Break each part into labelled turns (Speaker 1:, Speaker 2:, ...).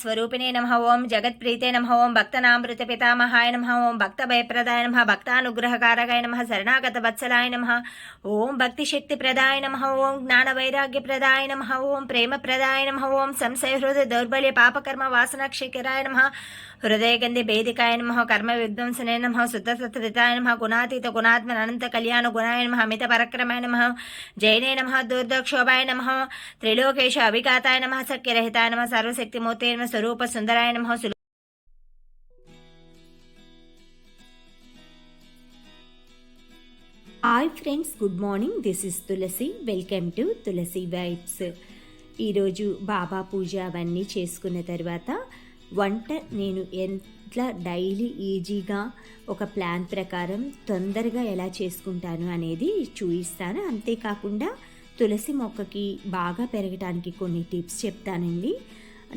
Speaker 1: స్వరూపిణే నమః. ఓం జగత్ప్రీతే నమః. ఓం భక్తనామృత పితామహాయ నమః. ఓం భక్తభయప్రదాయ నమః. భక్తానుగ్రహకారకాయ నమః. శరణాగత వత్సలాయ నమః. ఓం భక్తిశక్తి ప్రదాయ నమః. ఓం జ్ఞానవైరాగ్యప్రదాయ నమః. ఓం ప్రేమప్రదాయ నమః. ఓం సంశయహృద దౌర్బల్య పాపకర్మ వాసనక్షికరాయ నమః. హృదయగంధి భేదికాయ నమః. కర్మ విధ్వంసనే నమః. శుద్ధసత్రితాయ నమః. గుణాతీత గుణాత్మన అనంత కళ్యాణ గుణాయ నమః. అమిత పరక్రమాయ నమః. జైనే నమః. దుర్దక్షోభాయ నమః. త్రిలోకేశ అవిఘాతాయ నమః. సఖ్యరహితాయ నమః. సర్వశక్తిమూర్తే నమః. స్వరూప సుందరాయ నమః. Hi friends, good morning. This is Tulasi. Welcome to Tulasi vibes. ఈరోజు బాబా పూజ అవన్నీ చేసుకున్న తర్వాత వంట నేను ఎట్లా డైలీ ఈజీగా ఒక ప్లాన్ ప్రకారం తొందరగా ఎలా చేసుకుంటాను అనేది చూపిస్తాను. అంతేకాకుండా తులసి మొక్కకి బాగా పెరగడానికి కొన్ని టిప్స్ చెప్తానండి.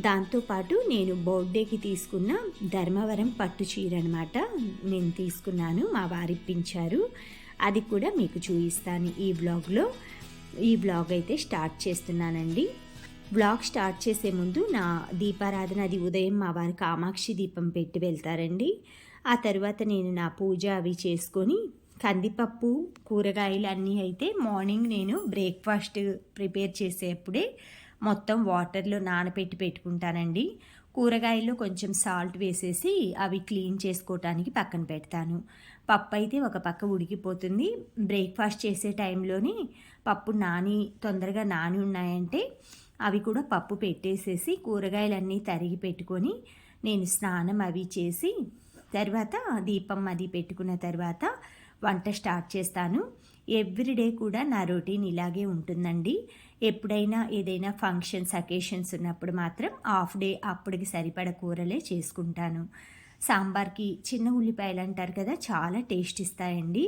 Speaker 1: దాంతోపాటు నేను బర్త్డేకి తీసుకున్న ధర్మవరం పట్టు చీర అనమాట నేను తీసుకున్నాను, మా వారిప్పించారు. అది కూడా మీకు చూపిస్తాను ఈ వ్లాగ్లో. ఈ వ్లాగ్ అయితే స్టార్ట్ చేస్తున్నానండి. వ్లాగ్ స్టార్ట్ చేసే ముందు నా దీపారాధన అది ఉదయం మా వారి కామాక్షి దీపం పెట్టి వెళ్తారండి. ఆ తర్వాత నేను నా పూజ అవి చేసుకొని కందిపప్పు కూరగాయలు అన్నీ అయితే మార్నింగ్ నేను బ్రేక్ఫాస్ట్ ప్రిపేర్ చేసేప్పుడే మొత్తం వాటర్లో నానబెట్టి పెట్టుకుంటానండి. కూరగాయల్లో కొంచెం సాల్ట్ వేసేసి అవి క్లీన్ చేసుకోవటానికి పక్కన పెడతాను. పప్పు అయితే ఒక పక్క ఉడికిపోతుంది. బ్రేక్ఫాస్ట్ చేసే టైంలోని పప్పు తొందరగా నాని ఉన్నాయంటే అవి కూడా పప్పు పెట్టేసేసి కూరగాయలన్నీ తరిగి పెట్టుకొని నేను స్నానం అవి చేసి తర్వాత దీపం అది పెట్టుకున్న తర్వాత వంట స్టార్ట్ చేస్తాను. ఎవ్రీడే కూడా నా రొటీన్ ఇలాగే ఉంటుందండి. ఎప్పుడైనా ఏదైనా ఫంక్షన్స్ అకేషన్స్ ఉన్నప్పుడు మాత్రం హాఫ్ డే అప్పటికి సరిపడ కూరలే చేసుకుంటాను. సాంబార్కి చిన్న ఉల్లిపాయలు అంటారు కదా, చాలా టేస్ట్ ఇస్తాయండి.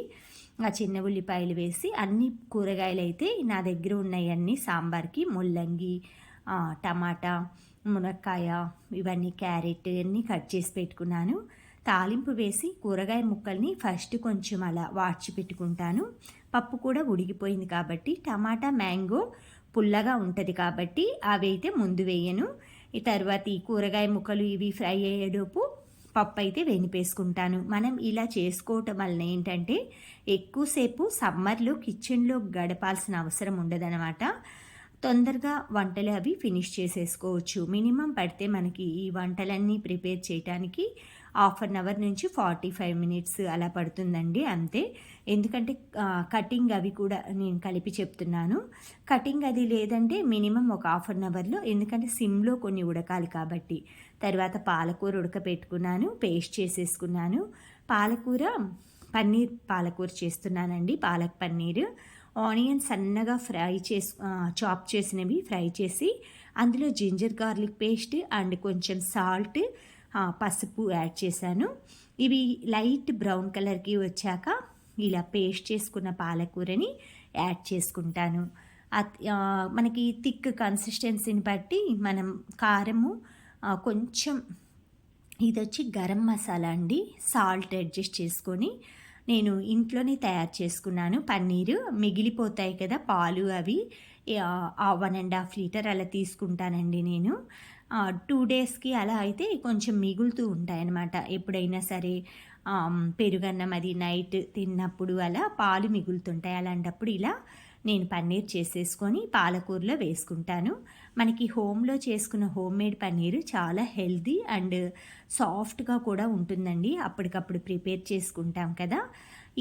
Speaker 1: ఆ చిన్న ఉల్లిపాయలు వేసి అన్ని కూరగాయలు అయితే నా దగ్గర ఉన్నాయన్నీ సాంబార్కి ముల్లంగి, టమాటా, మునక్కాయ, ఇవన్నీ క్యారెట్ అన్నీ కట్ చేసి పెట్టుకున్నాను. తాలింపు వేసి కూరగాయ ముక్కల్ని ఫస్ట్ కొంచెం అలా వాడ్చి పెట్టుకుంటాను. పప్పు కూడా ఉడికిపోయింది కాబట్టి టమాటా మ్యాంగో పుల్లగా ఉంటుంది కాబట్టి అవి అయితే ముందు వేయను. ఈ తర్వాత ఈ కూరగాయ ముక్కలు ఇవి ఫ్రై అయ్యేలోపు పప్పు అయితే వెనిపేసుకుంటాను. మనం ఇలా చేసుకోవటం వలన ఏంటంటే ఎక్కువసేపు సమ్మర్లో కిచెన్లో గడపాల్సిన అవసరం ఉండదన్నమాట. తొందరగా వంటలు అవి ఫినిష్ చేసేసుకోవచ్చు. మినిమం పడితే మనకి ఈ వంటలన్నీ ప్రిపేర్ చేయడానికి 1/2 అవర్ నుంచి 45 మినిట్స్ అలా పడుతుందండి, అంతే. ఎందుకంటే కటింగ్ అవి కూడా నేను కలిపి చెప్తున్నాను. కటింగ్ అది లేదంటే మినిమం ఒక 1/2 అవర్లో, ఎందుకంటే సిమ్లో కొన్ని ఉడకాలి కాబట్టి. తర్వాత పాలకూర ఉడకపెట్టుకున్నాను, పేస్ట్ చేసేసుకున్నాను. పన్నీర్ పాలకూర చేస్తున్నానండి, పాలక్ పన్నీర్. ఆనియన్ సన్నగా చాప్ చేసినవి ఫ్రై చేసి అందులో జింజర్ గార్లిక్ పేస్ట్ అండ్ కొంచెం సాల్ట్, పసుపు యాడ్ చేశాను. ఇవి లైట్ బ్రౌన్ కలర్కి వచ్చాక ఇలా పేస్ట్ చేసుకున్న పాలకూరని యాడ్ చేసుకుంటాను. మనకి థిక్ కన్సిస్టెన్సీని బట్టి మనం కారము కొంచెం, ఇది వచ్చి గరం మసాలా అండి, సాల్ట్ అడ్జస్ట్ చేసుకొని నేను ఇంట్లోనే తయారు చేసుకున్నాను. పన్నీరు మిగిలిపోతాయి కదా పాలు, అవి 1.5 లీటర్ అలా తీసుకుంటానండి నేను. 2 డేస్కి అలా అయితే కొంచెం మిగులుతూ ఉంటాయన్నమాట. ఎప్పుడైనా సరే పెరుగన్నం అది నైట్ తిన్నప్పుడు అలా పాలు మిగులుతుంటాయి. అలాంటప్పుడు ఇలా నేను పన్నీర్ చేసేసుకొని పాలకూరలో వేసుకుంటాను. మనకి హోమ్లో చేసుకున్న హోమ్మేడ్ పన్నీరు చాలా హెల్తీ అండ్ సాఫ్ట్గా కూడా ఉంటుందండి. అప్పటికప్పుడు ప్రిపేర్ చేసుకుంటాం కదా.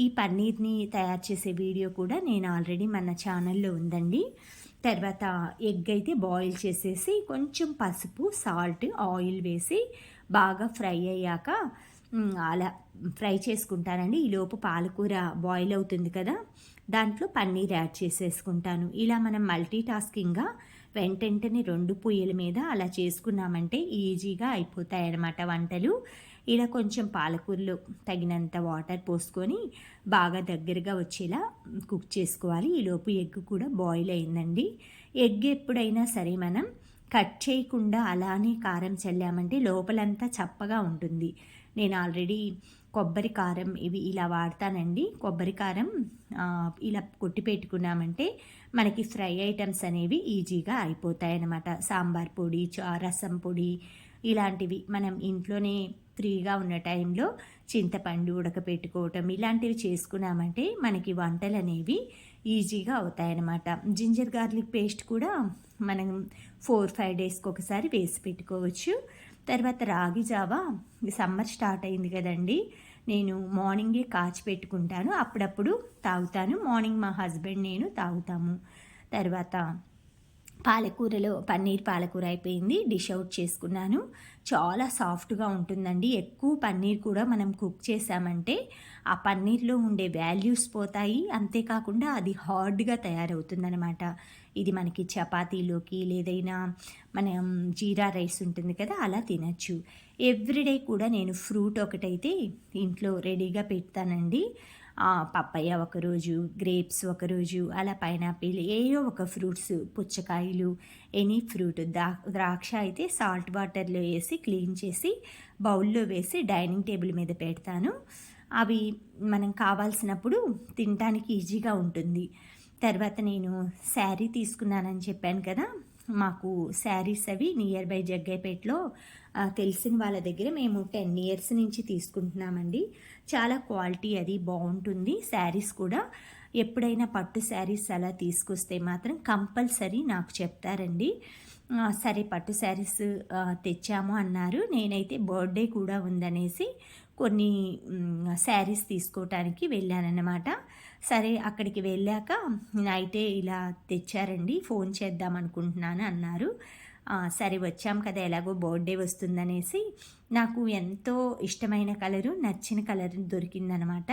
Speaker 1: ఈ పన్నీర్ని తయారు చేసే వీడియో కూడా నేను ఆల్రెడీ మన ఛానల్లో ఉందండి. తర్వాత ఎగ్ అయితే బాయిల్ చేసేసి కొంచెం పసుపు, సాల్ట్, ఆయిల్ వేసి బాగా ఫ్రై అయ్యాక అలా ఫ్రై చేసుకుంటానండి. ఈలోపు పాలకూర బాయిల్ అవుతుంది కదా, దాంట్లో పన్నీర్ యాడ్ చేసేసుకుంటాను. ఇలా మనం మల్టీ టాస్కింగ్గా వెంటనే 2 పొయ్యిల మీద అలా చేసుకున్నామంటే ఈజీగా అయిపోతాయి అన్నమాట వంటలు. ఇలా కొంచెం పాలకూరలో తగినంత వాటర్ పోసుకొని బాగా దగ్గరగా వచ్చేలా కుక్ చేసుకోవాలి. ఈలోపు ఎగ్ కూడా బాయిల్ అయిందండి. ఎగ్ ఎప్పుడైనా సరే మనం కట్ చేయకుండా అలానే కారం చల్లామంటే లోపలంతా చప్పగా ఉంటుంది. నేను ఆల్రెడీ కొబ్బరి కారం ఇవి ఇలా వాడతానండి. కొబ్బరి కారం ఇలా కొట్టి పెట్టుకున్నామంటే మనకి ఫ్రై ఐటమ్స్ అనేవి ఈజీగా అయిపోతాయి అన్నమాట. సాంబార్ పొడి, రసం పొడి, ఇలాంటివి మనం ఇంట్లోనే ఫ్రీగా ఉన్న టైంలో చింతపండు ఉడకపెట్టుకోవటం ఇలాంటివి చేసుకున్నామంటే మనకి వంటలు అనేవి ఈజీగా అవుతాయన్నమాట. జింజర్ గార్లిక్ పేస్ట్ కూడా మనం 4-5 డేస్కి ఒకసారి వేసి పెట్టుకోవచ్చు. తర్వాత రాగి జావా సమ్మర్ స్టార్ట్ అయింది కదండి, నేను మార్నింగే కాచి పెట్టుకుంటాను, అప్పుడప్పుడు తాగుతాను. మార్నింగ్ మా హస్బెండ్ నేను తాగుతాము. తర్వాత పాలకూరలో పన్నీర్ పాలకూర అయిపోయింది, డిష్ అవుట్ చేసుకున్నాను. చాలా సాఫ్ట్గా ఉంటుందండి. ఎక్కువ పన్నీర్ కూడా మనం కుక్ చేసామంటే ఆ పన్నీర్లో ఉండే వాల్యూస్ పోతాయి, అంతేకాకుండా అది హార్డ్గా తయారవుతుందనమాట. ఇది మనకి చపాతీలోకి లేదైనా మనం జీరా రైస్ ఉంటుంది కదా, అలా తినచ్చు. ఎవ్రీడే కూడా నేను ఫ్రూట్ ఒకటైతే ఇంట్లో రెడీగా పెడతానండి. పప్పయ్య ఒకరోజు, గ్రేప్స్ ఒకరోజు, అలా పైనాపిల్, ఏయో ఒక ఫ్రూట్స్, పుచ్చకాయలు, ఎనీ ఫ్రూట్. ద్రాక్ష అయితే సాల్ట్ వాటర్లో వేసి క్లీన్ చేసి బౌల్లో వేసి డైనింగ్ టేబుల్ మీద పెడతాను. అవి మనం కావాల్సినప్పుడు తినడానికి ఈజీగా ఉంటుంది. తర్వాత నేను శారీ తీసుకున్నానని చెప్పాను కదా, మాకు శారీస్ అవి నియర్ బై జగ్గైపేటలో తెలిసిన వాళ్ళ దగ్గర మేము 10 ఇయర్స్ నుంచి తీసుకుంటున్నామండి. చాలా క్వాలిటీ అది బాగుంటుంది. శారీస్ కూడా ఎప్పుడైనా పట్టు శారీస్ అలా తీసుకొస్తే మాత్రం కంపల్సరీ నాకు చెప్తారండి. సరే పట్టు శారీస్ తెచ్చాము అన్నారు. నేనైతే బర్త్డే కూడా ఉందనేసి కొన్ని శారీస్ తీసుకోవటానికి వెళ్ళానన్నమాట. సరే అక్కడికి వెళ్ళాక నైటే ఇలా తెచ్చారండి, ఫోన్ చేద్దాం అనుకుంటున్నాను అన్నారు. సరే వచ్చాం కదా, ఎలాగో బర్త్డే వస్తుందనేసి నాకు ఎంతో ఇష్టమైన కలరు, నచ్చిన కలర్ దొరికిందనమాట.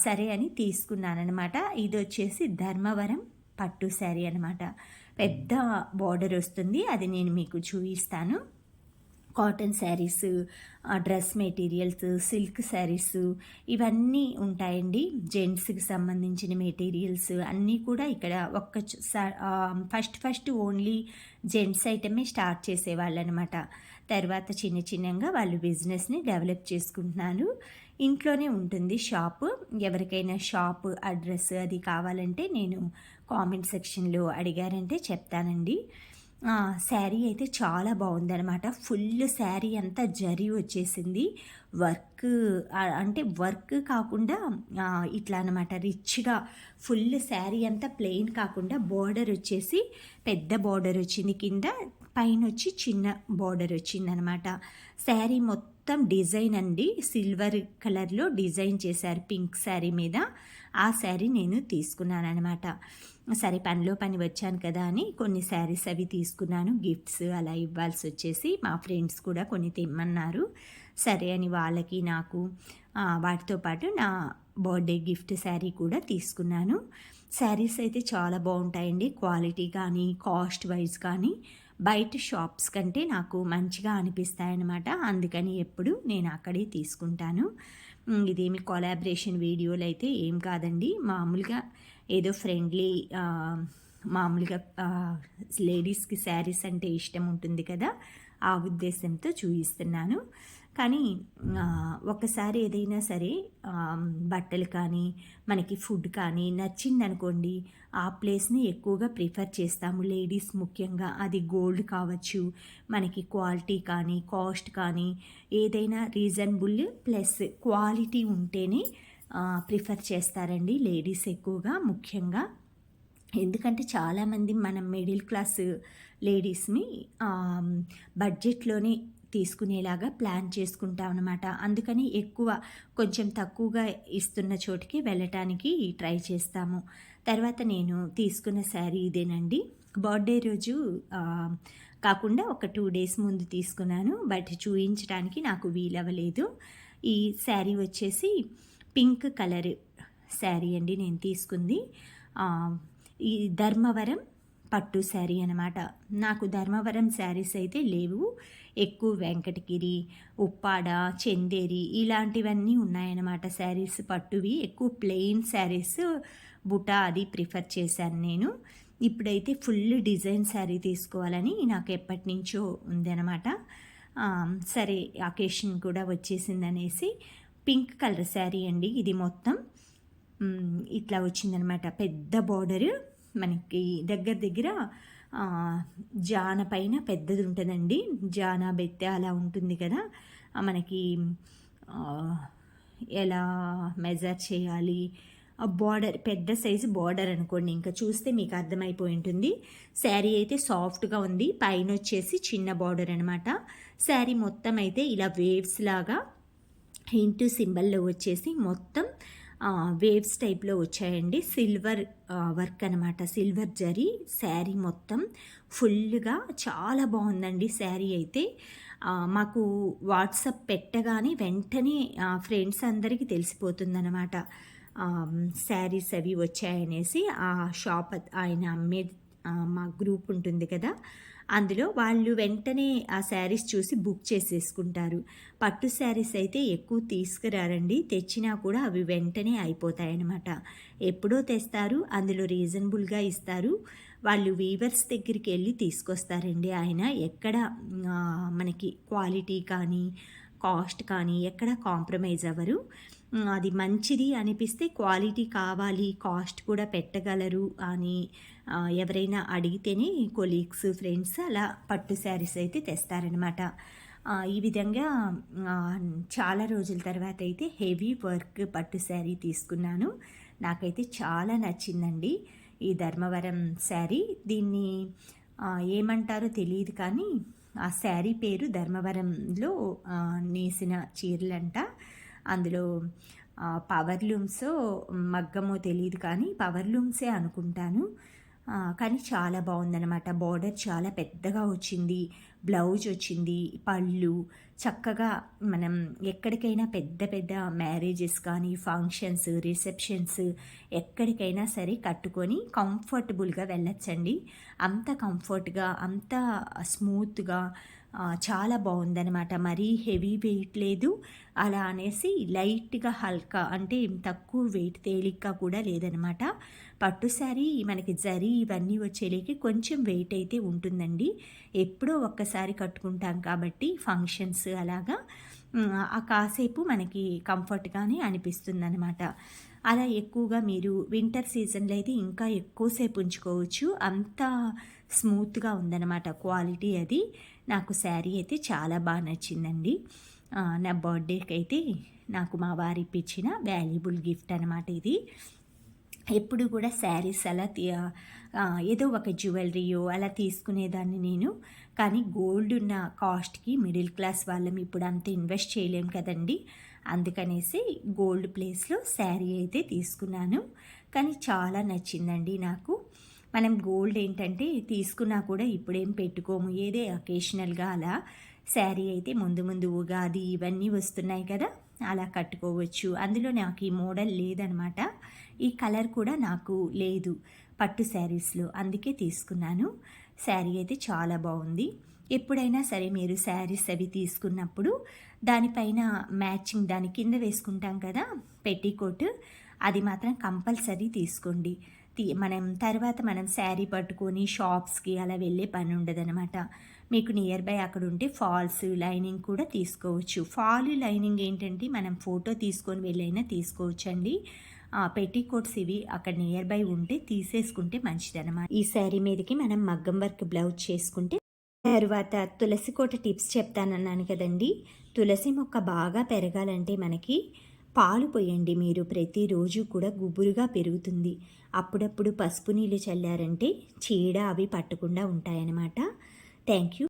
Speaker 1: సరే అని తీసుకున్నానమాట. ఇది వచ్చేసి ధర్మవరం పట్టు శారీ అనమాట. పెద్ద బార్డర్ వస్తుంది, అది నేను మీకు చూపిస్తాను. Cotton saris, dress materials, silk saris ఇవన్నీ ఉంటాయండి. జెంట్స్కి సంబంధించిన మెటీరియల్స్ అన్నీ కూడా ఇక్కడ ఫస్ట్ ఓన్లీ జెంట్స్ ఐటమే స్టార్ట్ చేసేవాళ్ళు అనమాట. తర్వాత చిన్న చిన్నగా వాళ్ళు బిజినెస్ని డెవలప్ చేసుకుంటున్నారు. ఇంట్లోనే ఉంటుంది షాపు. ఎవరికైనా షాప్ అడ్రస్ అది కావాలంటే నేను కామెంట్ సెక్షన్లో అడిగారంటే చెప్తానండి. శారీ అయితే చాలా బాగుందనమాట. ఫుల్ శారీ అంతా జరీ వచ్చేసింది. వర్క్ అంటే వర్క్ కాకుండా ఇట్లా అనమాట, రిచ్గా ఫుల్ శారీ అంతా ప్లెయిన్ కాకుండా బార్డర్ వచ్చేసి పెద్ద బార్డర్ వచ్చింది, కింద పైన వచ్చి చిన్న బార్డర్ వచ్చిందనమాట. శారీ మొత్తం డిజైన్ అండి, సిల్వర్ కలర్లో డిజైన్ చేశారు పింక్ శారీ మీద. ఆ శారీ నేను తీసుకున్నాను అనమాట. సరే పనిలో పని వచ్చాను కదా అని కొన్ని శారీస్ అవి తీసుకున్నాను. గిఫ్ట్స్ అలా ఇవ్వాల్సి వచ్చేసి మా ఫ్రెండ్స్ కూడా కొన్ని తెమ్మన్నారు. సరే అని వాళ్ళకి నాకు వాటితో పాటు నా బర్త్డే గిఫ్ట్ శారీ కూడా తీసుకున్నాను. శారీస్ అయితే చాలా బాగుంటాయండి, క్వాలిటీ కానీ కాస్ట్ వైజ్ కానీ బయట షాప్స్ కంటే నాకు మంచిగా అనిపిస్తాయన్నమాట. అందుకని ఎప్పుడు నేను అక్కడే తీసుకుంటాను. ఇదేమి కొలాబరేషన్ వీడియోలు అయితే ఏం కాదండి, మామూలుగా ఏదో ఫ్రెండ్లీ, మామూలుగా లేడీస్కి శారీస్ అంటే ఇష్టం ఉంటుంది కదా, ఆ ఉద్దేశంతో చూపిస్తున్నాను. కానీ ఒకసారి ఏదైనా సరే బట్టలు కానీ మనకి ఫుడ్ కానీ నచ్చిందనుకోండి, ఆ ప్లేస్ని ఎక్కువగా ప్రిఫర్ చేస్తాము లేడీస్ ముఖ్యంగా. అది గోల్డ్ కావచ్చు, మనకి క్వాలిటీ కానీ కాస్ట్ కానీ ఏదైనా రీజనబుల్ ప్లస్ క్వాలిటీ ఉంటేనే ప్రిఫర్ చేస్తారండి లేడీస్ ఎక్కువగా ముఖ్యంగా. ఎందుకంటే చాలామంది మనం మిడిల్ క్లాస్ లేడీస్ని బడ్జెట్లోనే తీసుకునేలాగా ప్లాన్ చేసుకుంటాం అనమాట. అందుకని ఎక్కువ కొంచెం తక్కువగా ఇస్తున్న చోటికి వెళ్ళటానికి ట్రై చేస్తాము. తర్వాత నేను తీసుకున్న శారీ ఇదేనండి. బర్త్డే రోజు కాకుండా ఒక 2 డేస్ ముందు తీసుకున్నాను, బట్ చూపించడానికి నాకు వీలవ్వలేదు. ఈ శారీ వచ్చేసి పింక్ కలర్ శారీ అండి నేను తీసుకుంది. ఈ ధర్మవరం పట్టు శారీ అనమాట. నాకు ధర్మవరం శారీస్ అయితే లేవు, ఎక్కువ వెంకటగిరి, ఉప్పాడ, చందేరి ఇలాంటివన్నీ ఉన్నాయన్నమాట శారీస్ పట్టువి. ఎక్కువ ప్లెయిన్ శారీస్ బుటా అది ప్రిఫర్ చేశాను నేను. ఇప్పుడైతే ఫుల్ డిజైన్ శారీ తీసుకోవాలని నాకు ఎప్పటి నుంచో ఉందన్నమాట. సరే అకేషన్ కూడా వచ్చేసిందనేసి పింక్ కలర్ శారీ అండి ఇది. మొత్తం ఇట్లా వచ్చిందనమాట, పెద్ద బార్డరు, మనకి దగ్గర జాన పైన పెద్దది ఉంటుందండి, జానా బెత్తె అలా ఉంటుంది కదా. మనకి ఎలా మెజర్ చేయాలి, బార్డర్ పెద్ద సైజు బార్డర్ అనుకోండి, ఇంకా చూస్తే మీకు అర్థమైపోయి ఉంటుంది. శారీ అయితే సాఫ్ట్గా ఉంది, పైన వచ్చేసి చిన్న బార్డర్ అనమాట. శారీ మొత్తం అయితే ఇలా వేవ్స్ లాగా ఇంటూ సింబల్లో వచ్చేసి మొత్తం వేవ్స్ టైప్లో వచ్చాయండి. సిల్వర్ వర్క్ అనమాట, సిల్వర్ జరీ శారీ మొత్తం ఫుల్గా చాలా బాగుందండి. శారీ అయితే మాకు వాట్సాప్ పెట్టగానే వెంటనే ఫ్రెండ్స్ అందరికీ తెలిసిపోతుందన్నమాట శారీస్ అవి వచ్చాయనేసి. ఆ షాప్ ఆయన అమ్మే మా గ్రూప్ ఉంటుంది కదా, అందులో వాళ్ళు వెంటనే ఆ శారీస్ చూసి బుక్ చేసేసుకుంటారు. పట్టు శారీస్ అయితే ఎక్కువ తీసుకురారండి, తెచ్చినా కూడా అవి వెంటనే అయిపోతాయన్నమాట. ఎప్పుడో తెస్తారు, అందులో రీజనబుల్గా ఇస్తారు. వాళ్ళు వీవర్స్ దగ్గరికి వెళ్ళి తీసుకొస్తారండి. ఆయన ఎక్కడ మనకి క్వాలిటీ కానీ కాస్ట్ కానీ ఎక్కడ కాంప్రమైజ్ అవ్వరు. అది మంచిది అనిపిస్తే క్వాలిటీ కావాలి, కాస్ట్ కూడా పెట్టగలరు అని ఎవరైనా అడిగితేనే కొలీగ్స్, ఫ్రెండ్స్ అలా పట్టు శారీస్ అయితే తెస్తారనమాట. ఈ విధంగా చాలా రోజుల తర్వాత అయితే హెవీ వర్క్ పట్టు శారీ తీసుకున్నాను. నాకైతే చాలా నచ్చిందండి ఈ ధర్మవరం శారీ. దీన్ని ఏమంటారో తెలియదు కానీ ఆ శారీ పేరు ధర్మవరంలో నేసిన చీరలంట. అందులో పవర్ లూమ్సో మగ్గమో తెలియదు కానీ పవర్ లూమ్సే అనుకుంటాను. కానీ చాలా బాగుందన్నమాట. బార్డర్ చాలా పెద్దగా వచ్చింది, బ్లౌజ్ వచ్చింది, పళ్ళు చక్కగా మనం ఎక్కడికైనా పెద్ద పెద్ద మ్యారేజెస్ కానీ ఫంక్షన్స్, రిసెప్షన్స్ ఎక్కడికైనా సరే కట్టుకొని కంఫర్టబుల్గా వెళ్ళొచ్చండి. అంత కంఫర్ట్గా, అంత స్మూత్గా చాలా బాగుందనమాట. మరీ హెవీ వెయిట్ లేదు, అలా అనేసి లైట్గా హల్కా అంటే తక్కువ వెయిట్, తేలిగ్గా కూడా లేదనమాట. పట్టు శారీ మనకి జరీ ఇవన్నీ వచ్చేలేకి కొంచెం వెయిట్ అయితే ఉంటుందండి. ఎప్పుడో ఒక్కసారి కట్టుకుంటాం కాబట్టి ఫంక్షన్స్ అలాగా ఆ కాసేపు మనకి కంఫర్ట్గానే అనిపిస్తుంది అనమాట. అలా ఎక్కువగా మీరు వింటర్ సీజన్లో అయితే ఇంకా ఎక్కువసేపు ఉంచుకోవచ్చు, అంత స్మూత్గా ఉందన్నమాట క్వాలిటీ. అది నాకు శారీ అయితే చాలా బాగా నచ్చిందండి. నా బర్త్డేకి అయితే నాకు మా వారు ఇప్పించిన వాల్యుబుల్ గిఫ్ట్ అనమాట ఇది. ఎప్పుడు కూడా శారీస్ అలా ఏదో ఒక జ్యువెలరీయో అలా తీసుకునేదాన్ని నేను. కానీ గోల్డ్ ఉన్న కాస్ట్కి మిడిల్ క్లాస్ వాళ్ళం ఇప్పుడు అంత ఇన్వెస్ట్ చేయలేం కదండి. అందుకనేసి గోల్డ్ ప్లేస్లో శారీ అయితే తీసుకున్నాను. కానీ చాలా నచ్చిందండి నాకు. మనం గోల్డ్ ఏంటంటే తీసుకున్నా కూడా ఇప్పుడేం పెట్టుకోము, ఏదే అకేషనల్గా అలా. శారీ అయితే ముందు ముందు ఉగాది ఇవన్నీ వస్తున్నాయి కదా, అలా కట్టుకోవచ్చు. అందులో నాకు ఈ మోడల్ లేదనమాట, ఈ కలర్ కూడా నాకు లేదు పట్టు శారీస్లో, అందుకే తీసుకున్నాను. శారీ అయితే చాలా బాగుంది. ఎప్పుడైనా సరే మీరు శారీస్ అవి తీసుకున్నప్పుడు దానిపైన మ్యాచింగ్ దాని కింద వేసుకుంటాం కదా పెట్టికోట్, అది మాత్రం కంపల్సరీ తీసుకోండి. మనం శారీ పట్టుకొని షాప్స్కి అలా వెళ్ళే పని ఉండదనమాట. మీకు నియర్ బై అక్కడ ఉంటే ఫాల్స్ లైనింగ్ కూడా తీసుకోవచ్చు. ఫాల్ లైనింగ్ ఏంటంటే మనం ఫోటో తీసుకొని వెళ్ళైనా తీసుకోవచ్చండి. పెట్టికోట్స్ ఇవి అక్కడ నియర్ బై ఉంటే తీసేసుకుంటే మంచిదన్నమాట. ఈ శారీ మీదకి మనం మగ్గం వర్క్ బ్లౌజ్ చేసుకుంటే. తర్వాత తులసి కోట టిప్స్ చెప్తానన్నాను కదండి. తులసి మొక్క బాగా పెరగాలంటే మనకి పాలు పోయండి మీరు, ప్రతిరోజు కూడా గుబురుగా పెరుగుతుంది. అప్పుడప్పుడు పసుపు నీళ్ళు చల్లారంటే చీడ అవి పట్టకుండా ఉంటాయన్నమాట. Thank you.